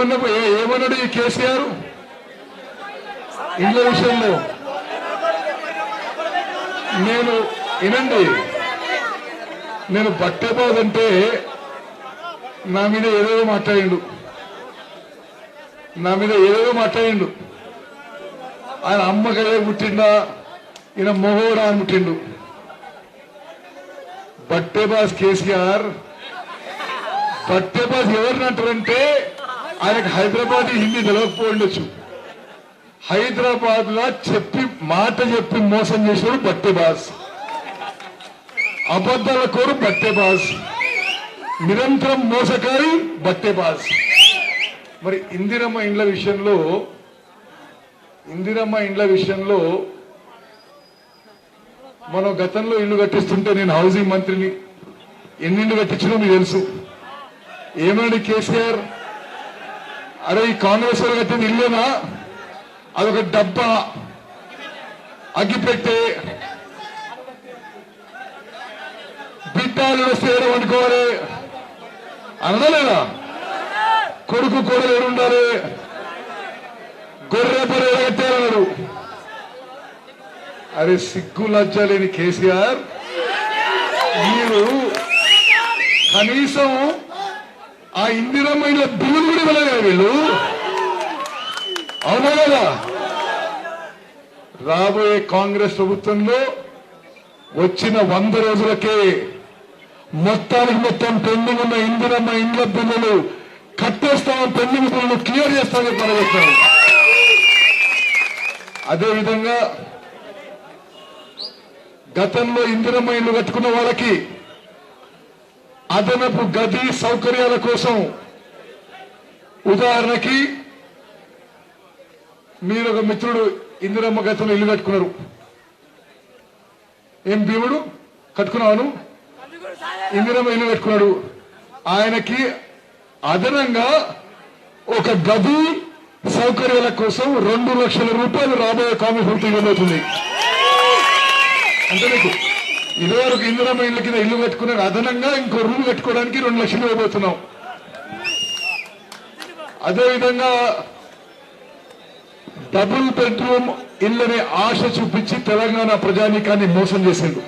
ఏమన్నాడు ఈ కేసీఆర్ ఇళ్ళ విషయంలో? వినండి, నేను బట్టేబాదంటే నా మీద ఏదేదో మాట్లాడిండు. ఆయన అమ్మకదే పుట్టిండా, ఈయన మొగోడా అని పుట్టిండు. బట్టేబాజ్ కేసీఆర్. బట్టేబాజ్ ఎవరిని అంటారంటే ఆయనకు హైదరాబాద్ హిందీ తెలియకపోవచ్చు. హైదరాబాద్ లో మాట చెప్పి మోసం చేసాడు బట్టేబాజ్. అబద్ధాల కోరు బట్టేబాజ్, నిరంతరం మోసకారి బట్టేబాజ్. మరి ఇందిరమ్మ ఇండ్ల విషయంలో మనం గతంలో ఇల్లు కట్టిస్తుంటే నేను హౌసింగ్ మంత్రిని, ఎన్నిళ్ళు కట్టించినా మీకు తెలుసు. ఏమన్నాడు కేసీఆర్? అరే ఈ కాంగ్రెస్ వాళ్ళు కట్టిన ఇల్లేనా, అదొక డబ్బా అగ్గిపెట్టే, బిడ్డలు వస్తే ఏదో అనుకోవాలి అనలేదా? కొడుకు కూరలు ఏడుండాలి, గొర్రె పొర ఎడగట్టారన్నాడు. అరే సిగ్గు లజ్జ లేని కేసీఆర్, మీరు కనీసం ఆ ఇందిరమ్మ ఇంట్లో బిల్లులు కూడా ఇవ్వలేదు వీళ్ళు. అవునా కదా? రాబోయే కాంగ్రెస్ ప్రభుత్వంలో వచ్చిన 100 రోజులకే మొత్తం పెండింగ్ ఉన్న ఇందిరమ్మ ఇండ్ల బిల్లులు కట్టేస్తాం, పెండింగ్ బిల్లులు క్లియర్ చేస్తామని పనిచేస్తాం. అదేవిధంగా గతంలో ఇందిరమ్మ ఇల్లు కట్టుకున్న వాళ్ళకి అదనపు గది సౌకర్యాల కోసం, ఉదాహరణకి మీరు ఒక మిత్రుడు ఇందిరమ్మ గతంలో ఇల్లు కట్టుకున్నారు. ఏం భీముడు కట్టుకున్నాను, ఇందిరమ్మ ఇల్లు కట్టుకున్నాడు. ఆయనకి అదనంగా ఒక గది సౌకర్యాల కోసం 2 లక్షల రూపాయలు రాబోయే కాంగ్రెస్ ప్రభుత్వం ఇవ్వబోతుంది. అంటే మీకు ఇదివరకు ఇందిరమ్మ ఇళ్ళ కింద ఇల్లు కట్టుకున్నారు, అదనంగా ఇంకో రూమ్ కట్టుకోవడానికి 2 లక్షలు ఇవ్వబోతున్నాం. అదేవిధంగా డబుల్ బెడ్రూమ్ ఇళ్ళని ఆశ చూపించి తెలంగాణ ప్రజానీకాన్ని మోసం చేసిండు.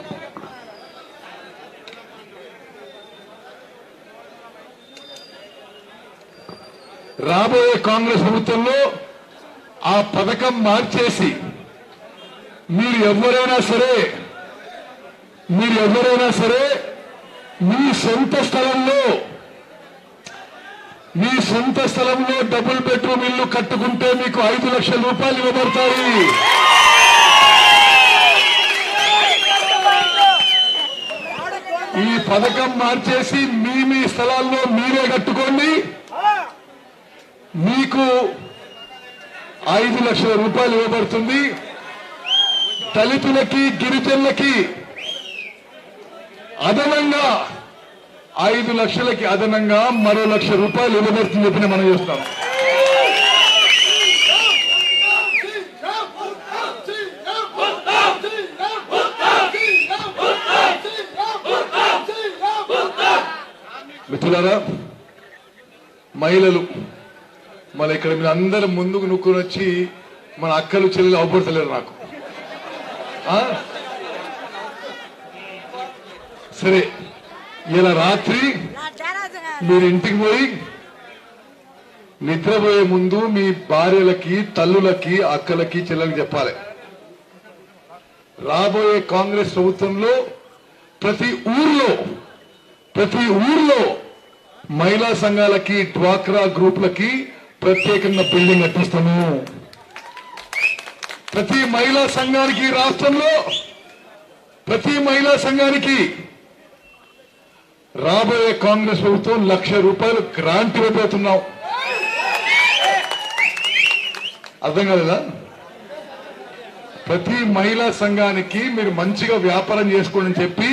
రాబోయే కాంగ్రెస్ ప్రభుత్వంలో ఆ పథకం మార్చేసి మీరు ఎవరైనా సరే మీ సొంత స్థలంలో డబుల్ బెడ్రూమ్ ఇల్లు కట్టుకుంటే మీకు 5 లక్షల రూపాయలు ఇవ్వబడతాయి. ఈ పథకం మార్చేసి మీ స్థలాల్లో మీరే కట్టుకోండి, మీకు 5 లక్షల రూపాయలు ఇవ్వబడుతుంది. దళితులకి గిరిజనులకి అదనంగా 5 లక్షలకి అదనంగా మరో 1 లక్ష రూపాయలు ఇవ్వబడుతుంది చెప్పి మనం చేస్తాం. మిత్రులారా, మహిళలు మళ్ళీ ఇక్కడ మీరు అందరూ ముందుకు నుక్కుని వచ్చి మన అక్కలు చెల్లెలు అవపడతలేరు నాకు. సరే, ఇలా రాత్రి మీరు ఇంటికి పోయి నిద్రపోయే ముందు మీ భార్యలకి, తల్లులకి, అక్కలకి, చెల్లెలకి చెప్పాలి, రాబోయే కాంగ్రెస్ ప్రభుత్వంలో ప్రతి ఊర్లో మహిళా సంఘాలకి, డ్వాక్రా గ్రూపులకి ప్రత్యేకంగా బిల్డింగ్ కట్టిస్తాము. ప్రతి మహిళా సంఘానికి, రాష్ట్రంలో ప్రతి మహిళా సంఘానికి రాబోయే కాంగ్రెస్ ప్రభుత్వం 1 లక్ష రూపాయలు గ్రాంట్ ఇవ్వబోతున్నాం. అర్థం కాలేదా? ప్రతి మహిళా సంఘానికి మీరు మంచిగా వ్యాపారం చేసుకోండి అని చెప్పి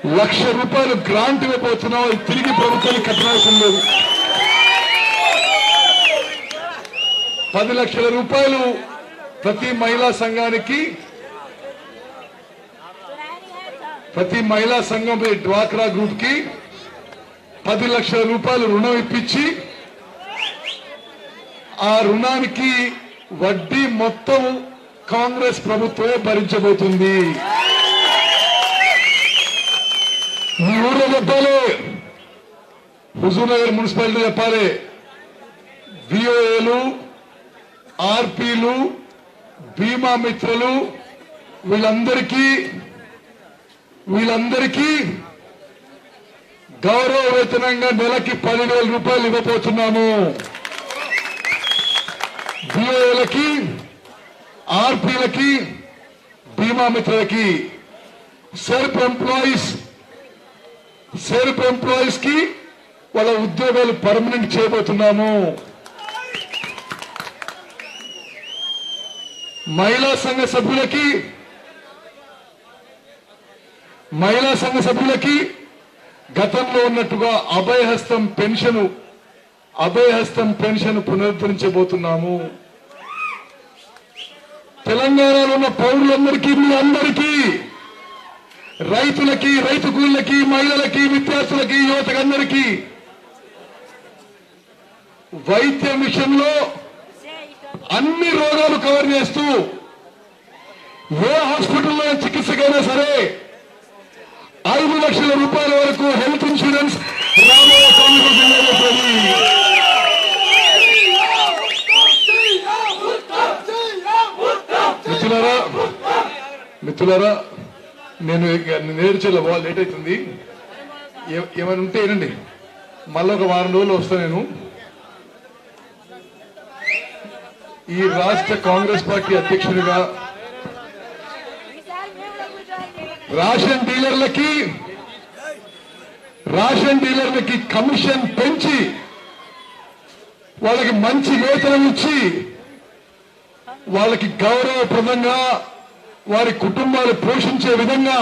1 లక్ష రూపాయలు గ్రాంట్ ఇవ్వబోతున్నాం. తిరిగి ప్రభుత్వానికి కట్టవలసిన లేదు. 10 లక్షల రూపాయలు ప్రతి మహిళా సంఘానికి, ప్రతి మహిళా సంఘం డ్వాక్రా గ్రూప్ కి 10 లక్షల రూపాయలు రుణం ఇప్పించి ఆ రుణానికి వడ్డీ మొత్తం కాంగ్రెస్ ప్రభుత్వమే భరించబోతుంది. మీ ఊళ్ళో చెప్పాలి, హుజూర్నగర్ మున్సిపాలిటీ చెప్పాలి, విఓఏలు, ఆర్పీలు, బీమా మిత్రులు వీళ్ళందరికీ గౌరవ వేతనంగా నెలకి 10,000 రూపాయలు ఇవ్వబోతున్నాము. విఓఏలకి, ఆర్పీలకి, బీమా మిత్రులకి, సెల్ఫ్ ఎంప్లాయీస్ కి వాళ్ళ ఉద్యోగాలు పర్మనెంట్ చేయబోతున్నాము. మహిళా సంఘ సభ్యులకి గతంలో ఉన్నట్టుగా అభయహస్తం పెన్షన్ పునరుద్ధరించబోతున్నాము. తెలంగాణలో ఉన్న పౌరులందరికీ, మీ అందరికీ, రైతులకి, రైతు కూలీలకి, మహిళలకి, విద్యార్థులకి, యువతకందరికీ వైద్య మిషన్లో అన్ని రోగాలు కవర్ చేస్తూ ఏ హాస్పిటల్లో చికిత్సకైనా సరే 5 లక్షల రూపాయల వరకు హెల్త్ ఇన్సూరెన్స్ రాబోయే కాంగ్రెస్ మిత్రులారా, నేను నేర్చేలా లేట్ అవుతుంది. ఏమైనా ఉంటే ఏనండి, మళ్ళీ ఒక వారం రోజులు వస్తా. నేను ఈ రాష్ట్ర కాంగ్రెస్ పార్టీ అధ్యక్షుడిగా రేషన్ డీలర్లకి కమిషన్ పెంచి వాళ్ళకి మంచి వేతనం ఇచ్చి వాళ్ళకి గౌరవప్రదంగా వారి కుటుంబాలు పోషించే విధంగా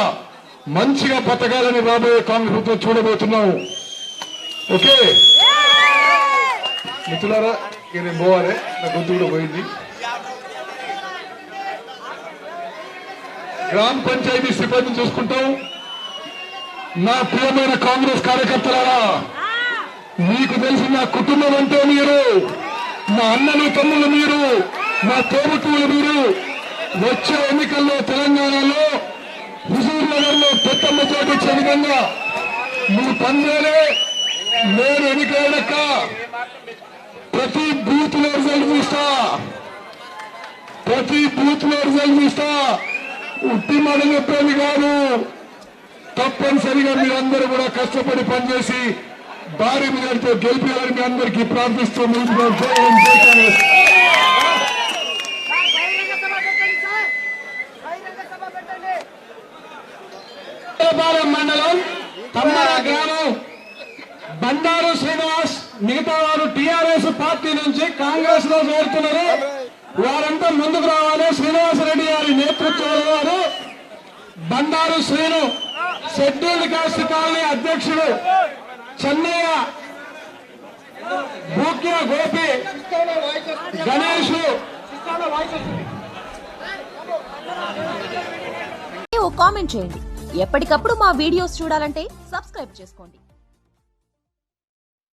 మంచిగా బతకాలని రాబోయే కాంగ్రెస్ ప్రభుత్వం చూడబోతున్నాం. ఓకే మిత్రులారా, నేను పోవాలి, నా గొంతు కూడా పోయింది. గ్రామ పంచాయతీ సిబ్బందిని చూసుకుంటాం. నా ప్రియమైన కాంగ్రెస్ కార్యకర్తలారా, మీకు తెలిసి నా కుటుంబం అంటే మీరు, నా అన్నలు తమ్ముళ్ళు మీరు, నా తోబుట్టువులు మీరు. వచ్చే ఎన్నికల్లో తెలంగాణలో హుజూర్నగర్ లో పెద్దమ్మ చోటు ఇచ్చే విధంగా మీరు పనిచేయాలి. నేను ఎన్నికలక ప్రతి బూత్ లో రిజల్ట్ చూస్తా. ఉట్టి మాట చెప్పేది కాదు. తప్పనిసరిగా మీరందరూ కూడా కష్టపడి పనిచేసి భారీ మెజారిటీతో గెలిపేయాలని మీ అందరికీ ప్రార్థిస్తూ మండలం తమ్మర గ్రామం బండారు శ్రీనివాస్, మిగతా వారు టీఆర్ఎస్ పార్టీ నుంచి కాంగ్రెస్ లో చేరుతున్నారు. వారంతా ముందుకు రావాలి. శ్రీనివాసరెడ్డి గారి నేతృత్వంలో వారు Bandaru Srinu, scheduled cost colony అధ్యక్షుడు చెన్నయ్య, భూక్య గోపి, గణేష్. కామెంట్ చేయండి. ఎప్పటికప్పుడు మా వీడియోస్ చూడాలంటే సబ్స్క్రైబ్ చేసుకోండి.